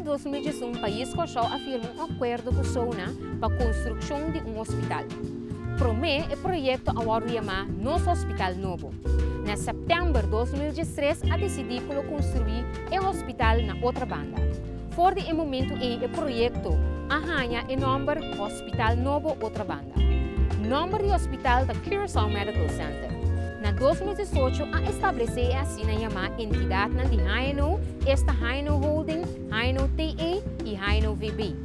2011, o país Kosovo afirma um acordo com Sona para a construção de um hospital. Promê o projeto agora chamado Nosso Hospital Novo. Na setembro de 2013, a decidiu construir o hospital na outra banda. Por o momento, o projeto arranha o nome Hospital Novo Outra Banda. Nome do hospital da Curaçao Medical Center. Na 2018, a estabelecer assim a chamada entidade de Haino, esta Haino Holding, Haino TE e Haino VB.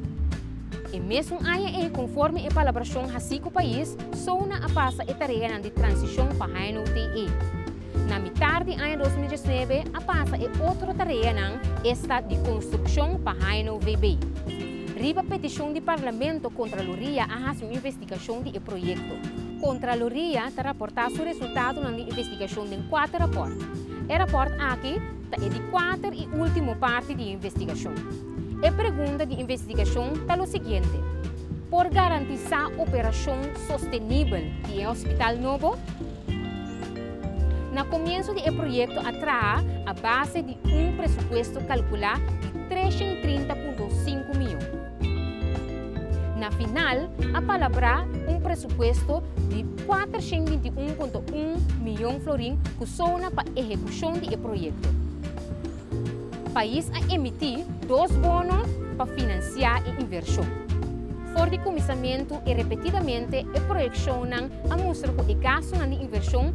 E mesmo aí, conforme a palabração assim com o país, Sona a passa a tarefa de transição para Haino TE. Na metade do ano 2019, a passa a outra tarefa esta de construção para Haino VB. Riba a petição do Parlamento Contraloria a fazer uma investigação do projeto. Contraloria está reportando o resultado da investigação de 4 raportes. O raporte aqui é de 4 e última parte da investigação. A pergunta de investigação está o seguinte: por garantizar a operação sustentável do Hospital Novo, no começo do projeto atrai a base de um presupuesto calculado de 330,5 milhões. Na final, a palavra um presupuesto de 421,1 milhões de florins que são para a execução do projeto. O país a emitir 2 bônus para financiar a inversão. For de começamento e repetidamente, a projeção a mostra que o gasto na inversão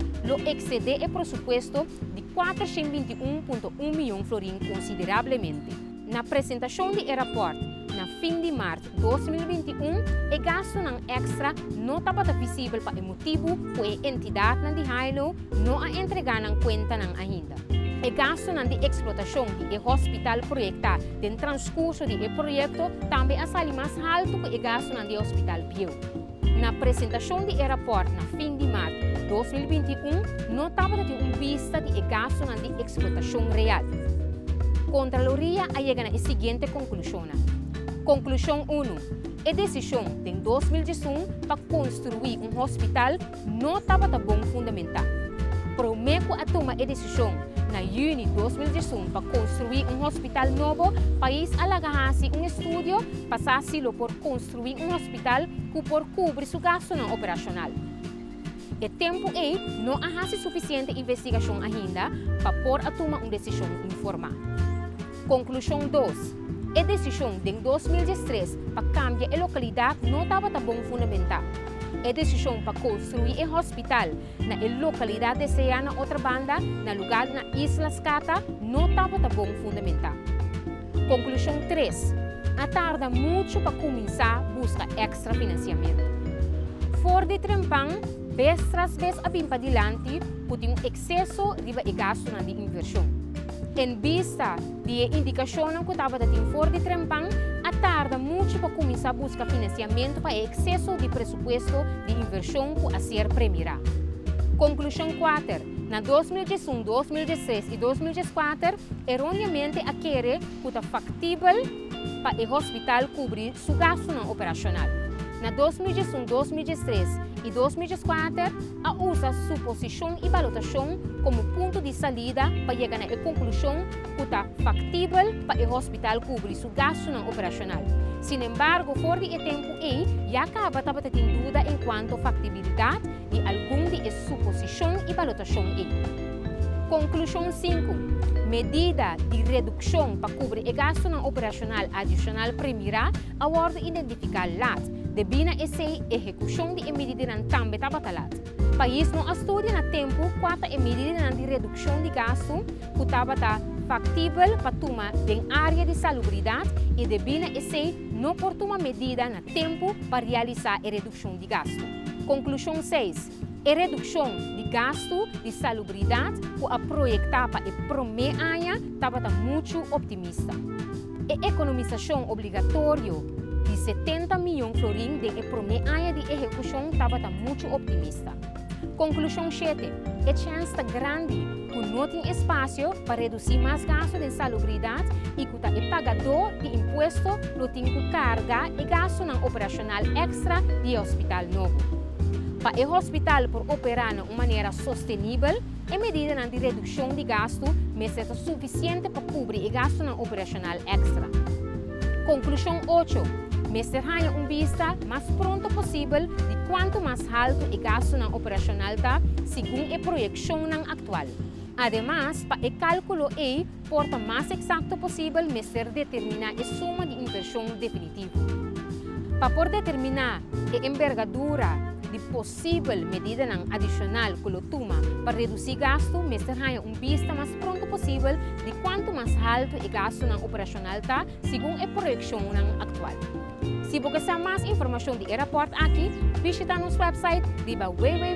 excede o presupuesto de 421,1 milhões de florins consideravelmente. Na apresentação do relatório, na fim de março de 2021, o gasto extra não estava visível para o motivo que a entidade de Haino não a entregar na conta ainda. O gasto de explotação do hospital projetado no transcurso do projeto também é mais alto que o gasto do hospital Bio. Na apresentação do relatório na fim de março de 2021, não estava vista de gasto de explotação real. Contraloria a chegar à seguinte conclusão. Conclusão 1. A decisão de 2018 para construir um hospital não estava bom fundamental. Prometo a tomar a decisão na junho de 2018 para construir um hospital novo, o país alagasse um estudo para por construir um hospital que por cobrir seu gasto operacional. O tempo não há suficiente investigação ainda para por a tomar uma decisão informal. Conclusão 2. A decisão de 2013 para cambiar a localidade não estava bom fundamental. A decisão para construir um hospital na localidade de Ceana, outra banda, na lugar na Isla Scata, não estava bom fundamental. Conclusão 3. A tarda muito para começar a buscar extra financiamento. For de trempang, vez tras vez a bimpa dilante, puting excesso de gasto na inversão. Em vista de indicação que estava dando fora de trempang, a tarda muito para começar a buscar financiamento para o excesso de presupuesto de inversão que a ser premiará. Conclusão 4. Na 2011, 2016 e 2014, erroneamente a querer que é factível para o hospital cobrir seu gasto operacional. Na 2011, 2013 e 2014, a usa suposição e valutação como ponto de saída para chegar à conclusão que é factível para o hospital cobrir seu gasto operacional. Sin embargo, fora de tempo já acaba tendo dúvida enquanto à factibilidade de algum de suposição e valutação. Conclusão 5. Medida de redução para cobrir o gasto operacional adicional primeira, a hora de identificar lá. Debina essa execução de medida também estava talada. O país não estuda na tempo quanto a medida de redução de gasto que estava factível para tomar em área de salubridade e debina essa não por tomar medida na tempo para realizar a redução de gasto. Conclusão 6. A redução de gasto de salubridade que a projetar para a primeira ano estava muito optimista. A economização obrigatória de 70 milhões de florins de primeira área de execução estava muito optimista. Conclusão 7. A chance está grande que não tem espaço para reduzir mais gastos de salubridade e que o pagador de imposto não tem que carregar o gasto operacional extra do hospital novo. Para o hospital por operar de maneira sustentável, a medida de redução de gasto é suficiente para cobrir o gasto operacional extra. Conclusión 8. Mr. Haya un vista más pronto posible de cuanto más alto el gasto ng operacional ta según el proyección ng actual. Además, para el cálculo A, porta más exacto posible, Mr. determina la suma de inversión definitiva. Para por determinar la envergadura de posible medida ng adicional que lo toma para reducir gasto, Mr. Haya un vista más pronto posible de cuanto más alto el gasto ng operacional ta según el proyección ng actual. Si buscas más información de report aquí, visita nuestro website www.arc.cb.